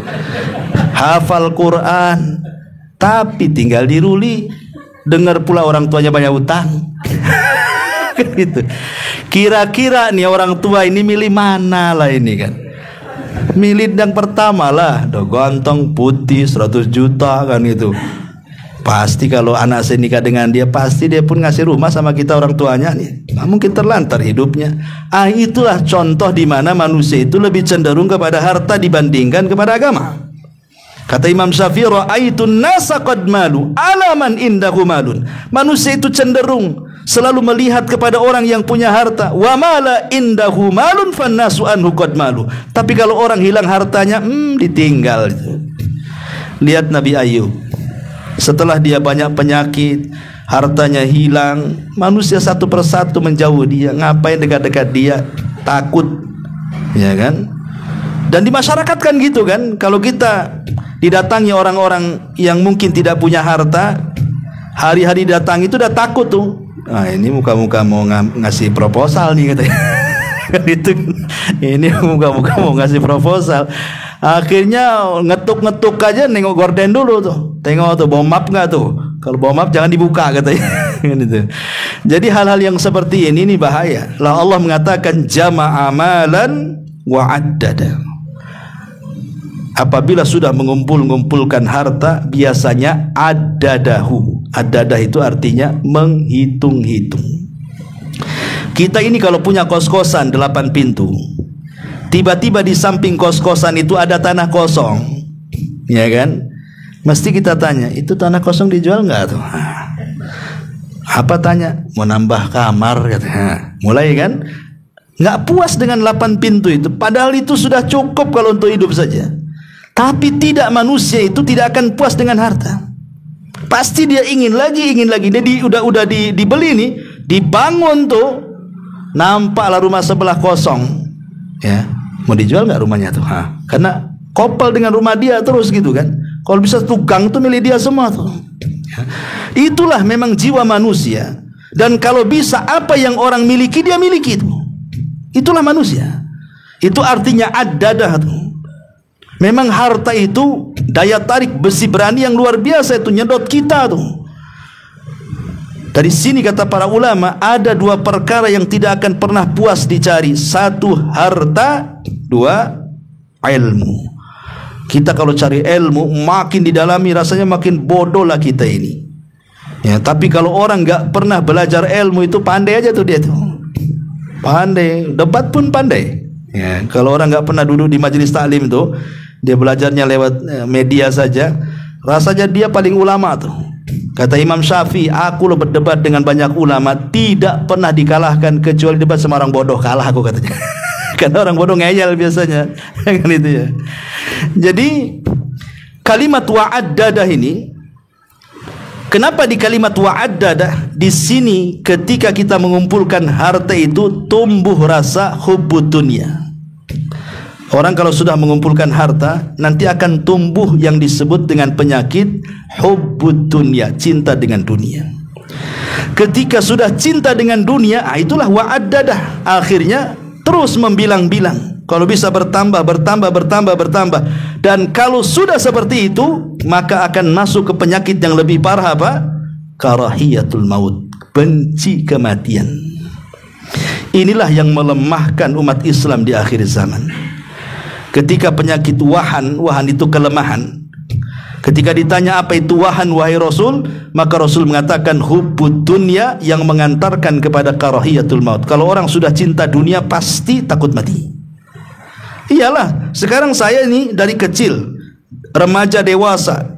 Hafal Quran tapi tinggal di Ruli, dengar pula orang tuanya banyak utang. Gitu. Kira-kira nih orang tua ini milih mana lah ini kan? Milih yang pertama lah, udah ganteng, putih, 100 juta kan itu. Pasti kalau anak saya nikah dengan dia, pasti dia pun ngasih rumah sama kita orang tuanya nih. Nggak mungkin terlantar hidupnya. Itulah contoh di mana manusia itu lebih cenderung kepada harta dibandingkan kepada agama. Kata Imam Syafi'i, ra'aitun nasa qad malu ala man indahu malun. Manusia itu cenderung selalu melihat kepada orang yang punya harta. Wa mala indahu malun fannasu anhu qad malu. Tapi kalau orang hilang hartanya, ditinggal itu. Lihat Nabi Ayub. Setelah dia banyak penyakit, hartanya hilang, manusia satu persatu menjauh dia. Ngapain dekat-dekat dia? Takut, ya kan? Dan di masyarakat kan gitu kan. Kalau kita didatangi orang-orang yang mungkin tidak punya harta, hari-hari datang itu udah takut tuh. Ini muka-muka mau ngasih proposal nih katanya. Itu ini muka-muka mau ngasih proposal. Akhirnya ngetuk-ngetuk aja, nengok gorden dulu tuh, tengok tuh bawa map nggak tuh. Kalau bawa map jangan dibuka katanya. Gitu. Jadi hal-hal yang seperti ini bahaya. Lah Allah mengatakan jama'a amalan wa addada. Apabila sudah mengumpulkan harta, biasanya adadahu. Adadah itu artinya menghitung-hitung. Kita ini kalau punya kos-kosan 8 pintu, tiba-tiba di samping kos-kosan itu ada tanah kosong, ya kan? Mesti kita tanya, itu tanah kosong dijual nggak tuh? Apa tanya? Mau nambah kamar katanya. Mulai kan? Nggak puas dengan 8 pintu itu, padahal itu sudah cukup kalau untuk hidup saja. Tapi tidak, manusia itu tidak akan puas dengan harta. Pasti dia ingin lagi. Dia udah dibeli nih, dibangun tuh, nampaklah rumah sebelah kosong, ya. Mau dijual nggak rumahnya tuh? Karena kopel dengan rumah dia terus gitu kan. Kalau bisa tukang tuh milih dia semua tuh. Ya. Itulah memang jiwa manusia. Dan kalau bisa apa yang orang miliki dia miliki itu. Itulah manusia. Itu artinya adadah tuh. Memang harta itu daya tarik besi berani yang luar biasa, itu nyedot kita tuh. Dari sini kata para ulama, ada dua perkara yang tidak akan pernah puas dicari. Satu harta, dua ilmu. Kita kalau cari ilmu, makin didalami rasanya makin bodoh lah kita ini. Ya, tapi kalau orang nggak pernah belajar ilmu itu pandai aja tuh dia tuh. Pandai, debat pun pandai. Ya, kalau orang nggak pernah duduk di majelis taklim tuh, dia belajarnya lewat media saja, rasanya dia paling ulama tuh. Kata Imam Syafi'i, aku lo berdebat dengan banyak ulama, tidak pernah dikalahkan kecuali debat sama orang bodoh, kalah aku katanya. Karena orang bodoh ngeyel biasanya, kan itu ya. Jadi kalimat wa'addadah ini, kenapa di kalimat wa'addadah di sini ketika kita mengumpulkan harta itu tumbuh rasa hubbud dunya. Orang kalau sudah mengumpulkan harta nanti akan tumbuh yang disebut dengan penyakit hubbud dunya, cinta dengan dunia. Ketika sudah cinta dengan dunia, itulah wa'addadah. Akhirnya terus membilang-bilang. Kalau bisa bertambah. Dan kalau sudah seperti itu, maka akan masuk ke penyakit yang lebih parah apa? Karahiyatul maut, benci kematian. Inilah yang melemahkan umat Islam di akhir zaman. Ketika penyakit wahan itu kelemahan. Ketika ditanya apa itu wahan wahai Rasul, maka Rasul mengatakan hubbud dunya yang mengantarkan kepada karahiyatul maut. Kalau orang sudah cinta dunia pasti takut mati. Iyalah, sekarang saya ini dari kecil, remaja dewasa,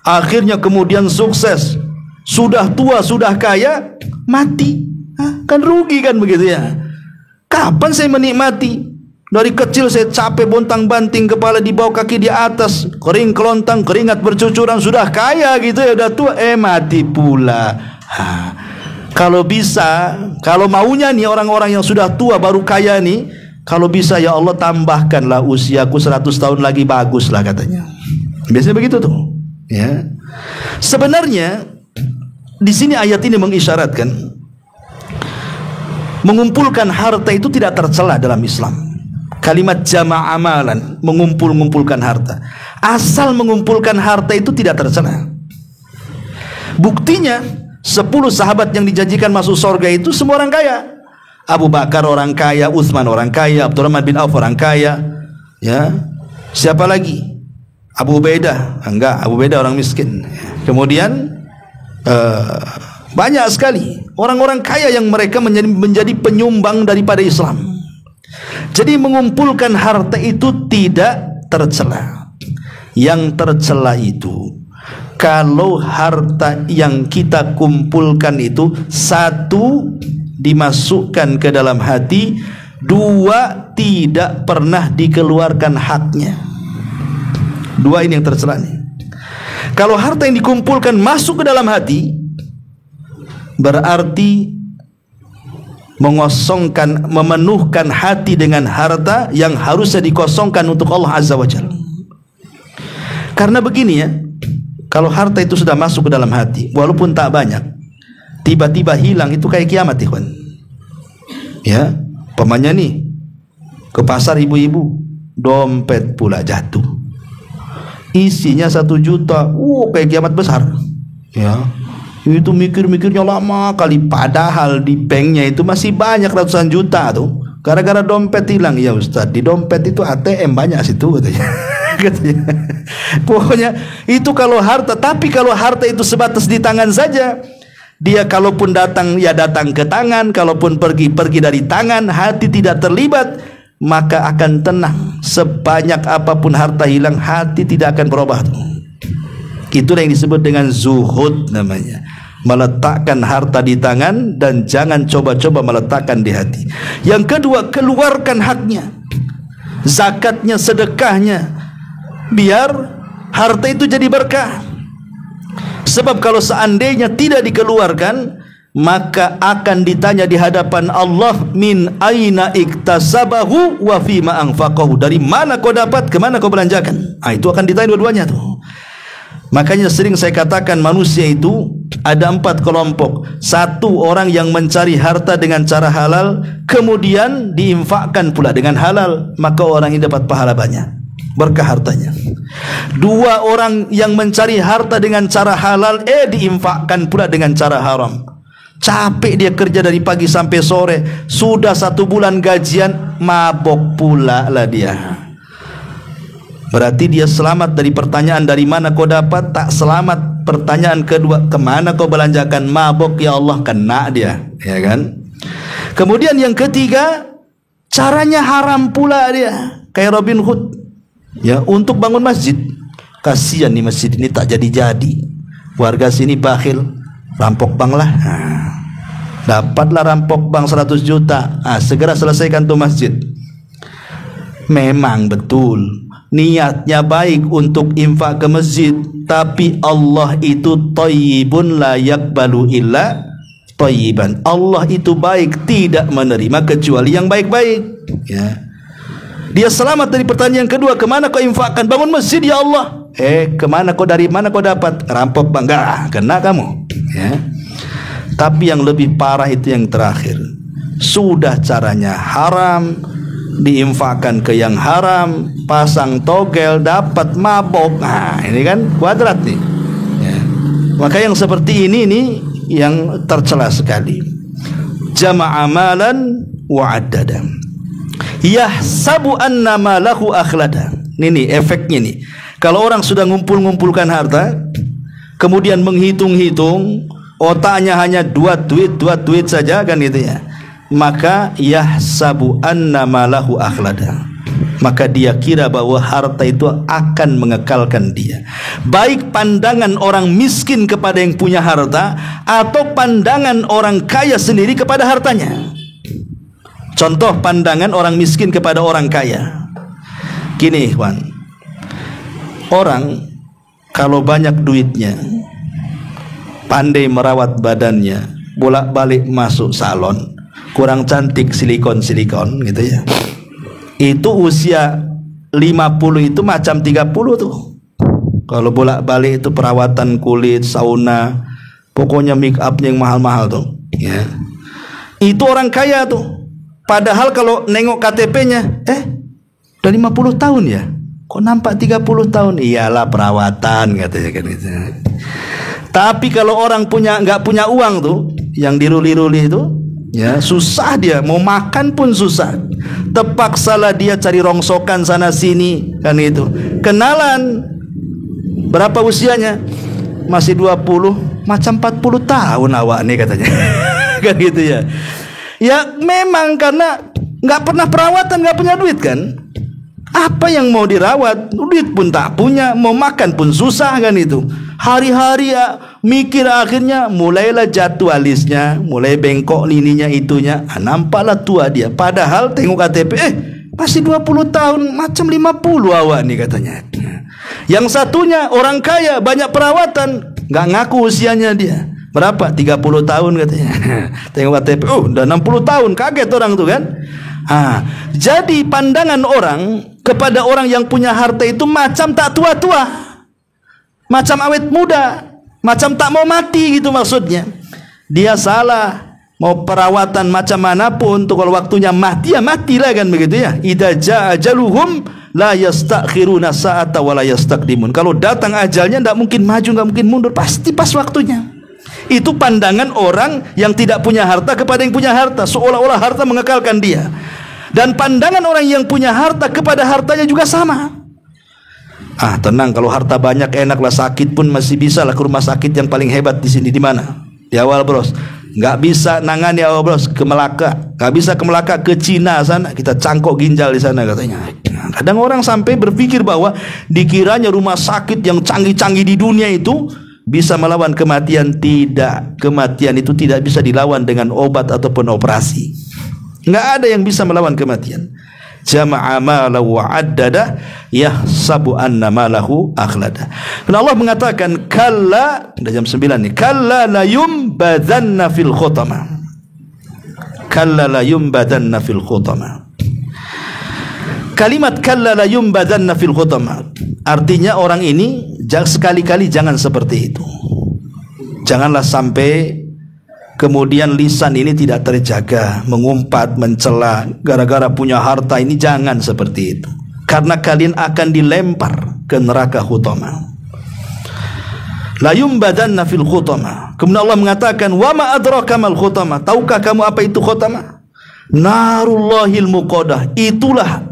akhirnya kemudian sukses, sudah tua, sudah kaya, mati. Kan rugi kan begitu ya. Kapan saya menikmati? Dari kecil saya capek bontang-banting, kepala di bawah, kaki di atas, kering kelontang, keringat bercucuran, sudah kaya gitu ya, udah tua, mati pula. Kalau bisa, kalau maunya nih orang-orang yang sudah tua baru kaya nih, kalau bisa ya Allah tambahkanlah usiaku 100 tahun lagi, bagus lah katanya. Biasanya begitu tuh. Ya. Sebenarnya di sini ayat ini mengisyaratkan mengumpulkan harta itu tidak tercela dalam Islam. Kalimat jama' amalan, mengumpulkan harta. Asal mengumpulkan harta itu tidak tercela. Buktinya 10 sahabat yang dijanjikan masuk surga itu semua orang kaya. Abu Bakar orang kaya, Utsman orang kaya, Abdurrahman bin Auf orang kaya. Ya. Siapa lagi? Abu Ubaidah. Enggak, Abu Ubaidah orang miskin. Kemudian banyak sekali orang-orang kaya yang mereka menjadi penyumbang daripada Islam. Jadi mengumpulkan harta itu tidak tercela. Yang tercela itu kalau harta yang kita kumpulkan itu, satu, dimasukkan ke dalam hati, dua, tidak pernah dikeluarkan haknya. Dua ini yang tercela nih. Kalau harta yang dikumpulkan masuk ke dalam hati, berarti mengosongkan, memenuhkan hati dengan harta yang harusnya dikosongkan untuk Allah Azza wa Jalla. Karena begini ya, kalau harta itu sudah masuk ke dalam hati, walaupun tak banyak, tiba-tiba hilang, itu kayak kiamat ikhwan. Ya, pamannya nih ke pasar ibu-ibu, dompet pula jatuh, isinya 1 juta, kayak kiamat besar. Ya, itu mikirnya lama kali, padahal di banknya itu masih banyak ratusan juta tuh, gara-gara dompet hilang. Ya Ustaz, di dompet itu ATM banyak situ katanya. Pokoknya itu kalau harta. Tapi kalau harta itu sebatas di tangan saja, dia kalaupun datang ya datang ke tangan, kalaupun pergi dari tangan, hati tidak terlibat, maka akan tenang. Sebanyak apapun harta hilang, hati tidak akan berubah. Itulah yang disebut dengan zuhud namanya. Meletakkan harta di tangan dan jangan coba-coba meletakkan di hati. Yang kedua, keluarkan haknya, zakatnya, sedekahnya, biar harta itu jadi berkah. Sebab kalau seandainya tidak dikeluarkan, maka akan ditanya di hadapan Allah, min aina iktasabahu wa fima anfaqahu. Dari mana kau dapat, ke mana kau belanjakan? Itu akan ditanya dua-duanya tuh. Makanya sering saya katakan manusia itu ada 4 kelompok. Satu, orang yang mencari harta dengan cara halal, kemudian diinfakkan pula dengan halal, maka orang ini dapat pahala banyak. berkah hartanya. Dua orang yang mencari harta dengan cara halal, diinfakkan pula dengan cara haram. Capek dia kerja dari pagi sampai sore, sudah 1 bulan gajian, mabok pula lah dia. Berarti dia selamat dari pertanyaan dari mana kau dapat, tak selamat pertanyaan kedua, kemana kau belanjakan, mabok ya Allah, kena dia, ya kan? Kemudian yang ketiga, caranya haram pula dia, kayak Robin Hood, ya, untuk bangun masjid. Kasihan nih masjid ini tak jadi-jadi, warga sini bakhil, rampok bank lah. Dapatlah rampok bank 100 juta, segera selesaikan tuh masjid. Memang betul niatnya baik untuk infak ke masjid, tapi Allah itu thayyibun la yaqbalu illa thayyiban. Allah itu baik, tidak menerima kecuali yang baik-baik, ya. Dia selamat dari pertanyaan kedua, kemana kau infakkan? Bangun masjid ya Allah. Kemana kau, dari mana kau dapat? Rampok bangga, kena kamu, ya. Tapi yang lebih parah itu yang terakhir. Sudah caranya haram, diinfakkan ke yang haram, pasang togel, dapat mabok. Nah, ini kan kuadrat nih, ya. Maka yang seperti ini nih yang tercela sekali. Jama'a malan wa addada, yahsabu anna malahu akhlada. Ini efeknya nih. Kalau orang sudah ngumpulkan harta, kemudian menghitung-hitung, otaknya hanya dua duit saja kan gitu ya, maka yahsabu anna malahu akhlada, maka dia kira bahwa harta itu akan mengekalkan dia. Baik pandangan orang miskin kepada yang punya harta, atau pandangan orang kaya sendiri kepada hartanya. Contoh pandangan orang miskin kepada orang kaya. Gini ikhwan, orang kalau banyak duitnya, pandai merawat badannya, bolak-balik masuk salon, kurang cantik silikon gitu ya, itu usia 50 itu macam 30 tuh. Kalau bolak-balik itu perawatan kulit, sauna, pokoknya make upnya yang mahal-mahal tuh, ya. Itu orang kaya tuh. Padahal kalau nengok KTP-nya, udah 50 tahun ya, kok nampak 30 tahun? Iyalah perawatan katanya kan gitu. Tapi kalau orang nggak punya uang tuh, yang diruli-ruli itu, ya, susah dia mau makan pun susah. Terpaksalah dia cari rongsokan sana sini kan itu. Kenalan, berapa usianya? Masih 20, macam 40 tahun awak nih katanya. Kan gitu ya. Ya memang karena nggak pernah perawatan, nggak punya duit kan. Apa yang mau dirawat? Duit pun tak punya, mau makan pun susah kan itu. Hari-hari ya mikir, akhirnya mulailah jatuh alisnya, mulai bengkok ininya itunya. Nampaklah tua dia. Padahal tengok KTP, masih 20 tahun, macam 50 awak nih katanya. Yang satunya orang kaya, banyak perawatan, nggak ngaku usianya dia. Berapa? 30 tahun katanya. Tengok KTP, udah 60 tahun, kaget orang tuh kan. Jadi pandangan orang kepada orang yang punya harta itu macam tak tua-tua, macam awet muda, macam tak mau mati gitu maksudnya. Dia salah. Mau perawatan macam manapun tuh, kalau waktunya mati ya matilah kan begitu ya. Idza jaa ajaluhum la yastakhiruna sa'ata wa la yastaqdimun. Kalau datang ajalnya tidak mungkin maju, nggak mungkin mundur, pasti pas waktunya. Itu pandangan orang yang tidak punya harta kepada yang punya harta, seolah-olah harta mengekalkan dia. Dan pandangan orang yang punya harta kepada hartanya juga sama. Tenang, kalau harta banyak enaklah, sakit pun masih bisa lah ke rumah sakit yang paling hebat di sini. Di mana? Di awal bros. Nggak bisa nangani awal bros, ke Melaka. Nggak bisa ke Melaka, ke Cina sana, kita cangkok ginjal di sana katanya. Kadang orang sampai berpikir bahwa dikiranya rumah sakit yang canggih-canggih di dunia itu bisa melawan kematian. Tidak, kematian itu tidak bisa dilawan dengan obat ataupun operasi. Nggak ada yang bisa melawan kematian. Jama'a malahu wa addada yahsabu anna malahu akhlada. Karena Allah mengatakan kalla, udah jam 9 nih, kalla la yumbadanna fil khutama. Kalla la yumbadanna fil khutama. Kalimat kalla la yumbadanna fil khutama artinya orang ini sekali-kali jangan seperti itu. Janganlah sampai kemudian lisan ini tidak terjaga, mengumpat, mencela gara-gara punya harta ini, jangan seperti itu. karena kalian akan dilempar ke neraka hutama. La yumbadanna fil khutama. Kemudian Allah mengatakan, wa ma adraka mal khutama. Tahukah kamu apa itu khutama? Narullahil muqadah. Itulah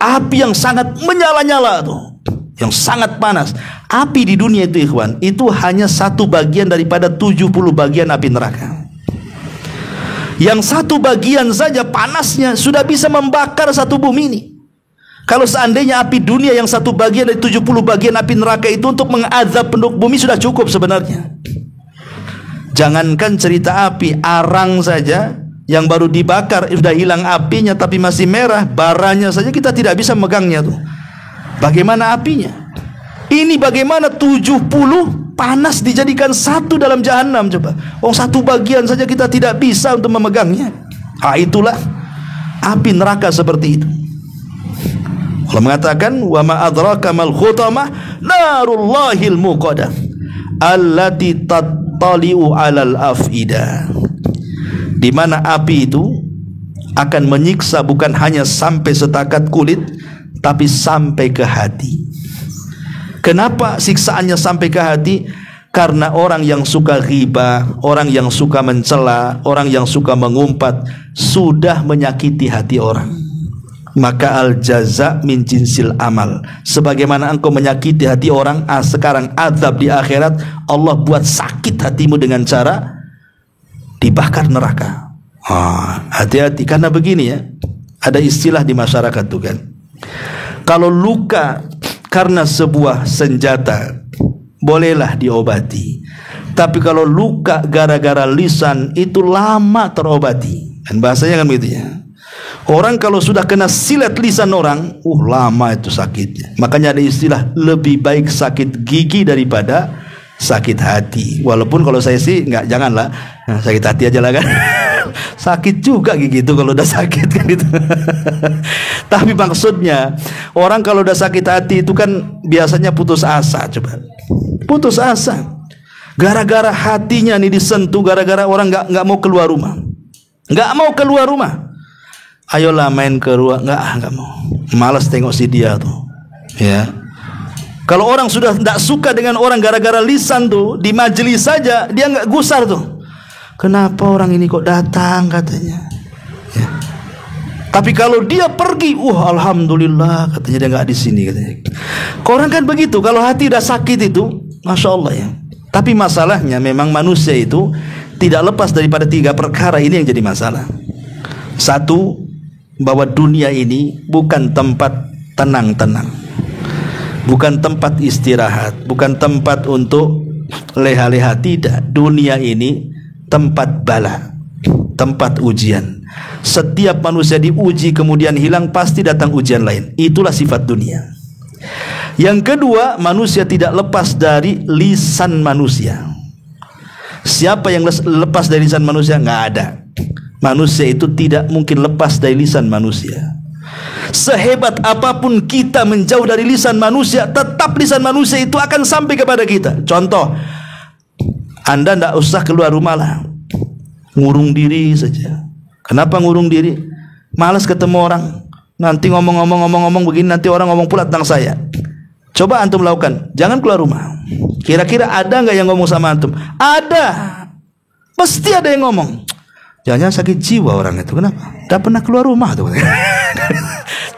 api yang sangat menyala-nyala tuh, yang sangat panas. Api di dunia itu, ikhwan, itu hanya satu bagian daripada 70 bagian api neraka. Yang satu bagian saja panasnya sudah bisa membakar satu bumi ini. Kalau seandainya api dunia yang satu bagian dari 70 bagian api neraka itu untuk mengazab penduduk bumi sudah cukup sebenarnya. Jangankan cerita api, arang saja yang baru dibakar sudah hilang apinya tapi masih merah, baranya saja kita tidak bisa megangnya tuh. Bagaimana apinya? Ini bagaimana 70 panas dijadikan satu dalam jahanam, coba. Oh, satu bagian saja kita tidak bisa untuk memegangnya. Itulah api neraka seperti itu. Allah mengatakan, wa ma adraka mal khutamah narullahil muqadah allati tattali'u 'alal afida. Di mana api itu akan menyiksa bukan hanya sampai setakat kulit, tapi sampai ke hati. Kenapa siksaannya sampai ke hati? Karena orang yang suka ghibah, orang yang suka mencela, orang yang suka mengumpat sudah menyakiti hati orang. Maka al jaza min jinsil amal. Sebagaimana engkau menyakiti hati orang, sekarang azab di akhirat Allah buat sakit hatimu dengan cara dibakar neraka. Hati-hati, karena begini ya, ada istilah di masyarakat tuh kan, kalau luka karena sebuah senjata bolehlah diobati, tapi kalau luka gara-gara lisan itu lama terobati. Dan bahasanya kan begitu ya. Orang kalau sudah kena silet lisan orang, lama itu sakitnya. Makanya ada istilah, lebih baik sakit gigi daripada sakit hati. Walaupun kalau saya sih janganlah, sakit hati aja lah kan. Sakit juga gigi itu kalau udah sakit kan itu. Tapi maksudnya, orang kalau udah sakit hati itu kan biasanya putus asa, coba. Putus asa. Gara-gara hatinya nih disentuh, gara-gara orang nggak mau keluar rumah. Nggak mau keluar rumah. Ayolah main ke ruang, nggak mau, malas tengok si dia tuh, ya. Kalau orang sudah tidak suka dengan orang gara-gara lisan tuh, di majelis saja dia nggak gusar tuh. Kenapa orang ini kok datang katanya, ya. Tapi kalau dia pergi, alhamdulillah katanya dia nggak di sini katanya. Orang kan begitu, kalau hati udah sakit itu, masya Allah ya. Tapi masalahnya memang manusia itu tidak lepas daripada 3 perkara ini yang jadi masalah. Satu, bahwa dunia ini bukan tempat tenang-tenang, bukan tempat istirahat, bukan tempat untuk leha-leha. Tidak, dunia ini tempat bala, tempat ujian. Setiap manusia diuji kemudian hilang, pasti datang ujian lain. Itulah sifat dunia. Yang kedua, manusia tidak lepas dari lisan manusia. Siapa yang lepas dari lisan manusia? Nggak ada. Manusia itu tidak mungkin lepas dari lisan manusia. Sehebat apapun kita menjauh dari lisan manusia, tetap lisan manusia itu akan sampai kepada kita. Contoh, Anda tidak usah keluar rumah lah, ngurung diri saja. Kenapa ngurung diri? Malas ketemu orang. Nanti ngomong begini, nanti orang ngomong pula tentang saya. Coba antum lakukan, jangan keluar rumah. Kira-kira ada nggak yang ngomong sama antum? Ada, pasti ada yang ngomong. Jangan sakit jiwa orang itu. Kenapa? Tidak pernah keluar rumah tuh.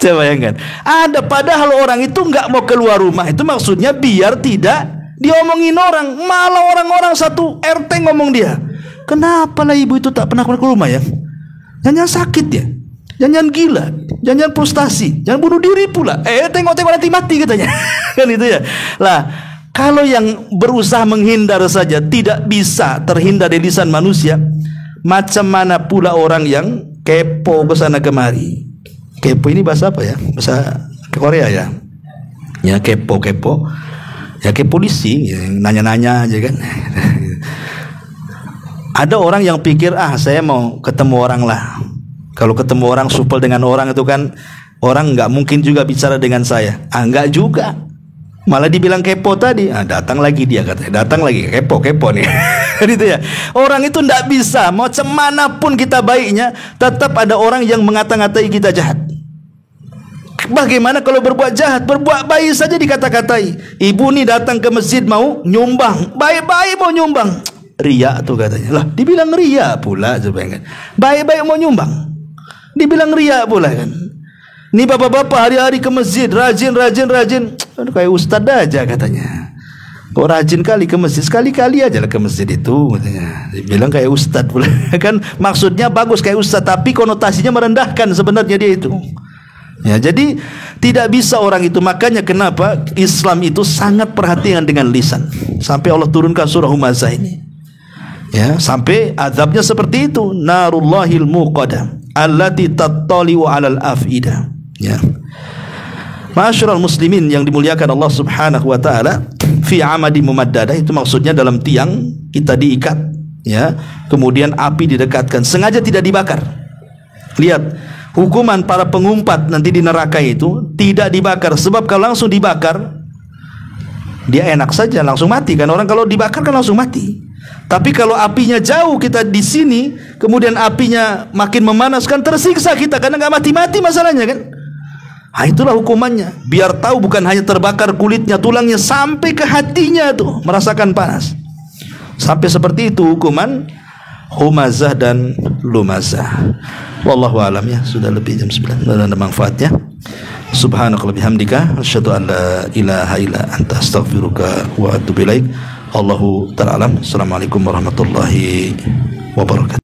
Coba bayangkan. Ada, padahal orang itu nggak mau keluar rumah. Itu maksudnya biar tidak diomongin orang. Malah orang-orang satu RT ngomong dia. Kenapa lah ibu itu tak pernah keluar rumah ya? Jangan sakit ya, jangan gila, jangan frustasi, jangan bunuh diri pula. Tengok-tengok nanti mati katanya. Kan itu ya. Lah, kalau yang berusaha menghindar saja tidak bisa terhindar dari lisan manusia, macam mana pula orang yang kepo ke sana kemari. Kepo ini bahasa apa ya? Bahasa Korea ya. Ya, kepo. Ya, kayak polisi, ya, nanya-nanya aja kan. Ada orang yang pikir, saya mau ketemu orang lah. Kalau ketemu orang, supel dengan orang itu kan, orang nggak mungkin juga bicara dengan saya. Nggak juga. Malah dibilang kepo tadi, datang lagi dia katanya, datang lagi kepo nih. Gitu ya. Orang itu tidak bisa, macam manapun kita baiknya, tetap ada orang yang mengata-ngatai kita jahat. Bagaimana kalau berbuat jahat, berbuat baik saja dikata-katai. Ibu ni datang ke masjid mau nyumbang, baik-baik mau nyumbang, riak tu katanya. Lah, dibilang riak pula sebenarnya. Baik-baik mau nyumbang, dibilang riak pula kan. Ni bapak-bapak hari-hari ke masjid, rajin. Aduh, kayak ustaz aja katanya. Kok rajin kali ke masjid, sekali-kali aja lah ke masjid itu katanya. Dibilang kayak ustaz pula kan. Maksudnya bagus kayak ustaz, tapi konotasinya merendahkan sebenarnya dia itu. Ya, jadi tidak bisa orang itu. Makanya kenapa Islam itu sangat perhatian dengan lisan. Sampai Allah turunkan surah Humazah ini. Ya, sampai azabnya seperti itu. Narullahil muqadah allati tattali'u 'alal afidah. Ya. Ma'asyiral muslimin yang dimuliakan Allah Subhanahu wa taala, fi amadi mumaddadah itu maksudnya dalam tiang kita diikat, ya. Kemudian api didekatkan, sengaja tidak dibakar. Lihat, hukuman para pengumpat nanti di neraka itu tidak dibakar, sebab kalau langsung dibakar dia enak saja, langsung mati kan. Orang kalau dibakar kan langsung mati. Tapi kalau apinya jauh, kita di sini, kemudian apinya makin memanaskan, tersiksa kita karena nggak mati-mati masalahnya kan. Nah, itulah hukumannya. Biar tahu bukan hanya terbakar kulitnya, tulangnya, sampai ke hatinya tuh merasakan panas. Sampai seperti itu hukuman Humazah dan Lumazah. Wallahu alam ya. Sudah lebih jam 9. Dan ada manfaatnya. Subhanakallahumma bihamdika asyhadu an la ilaha illa anta astaghfiruka wa atubu ilaik. Allahu ta'ala alam. Assalamualaikum warahmatullahi wabarakatuh.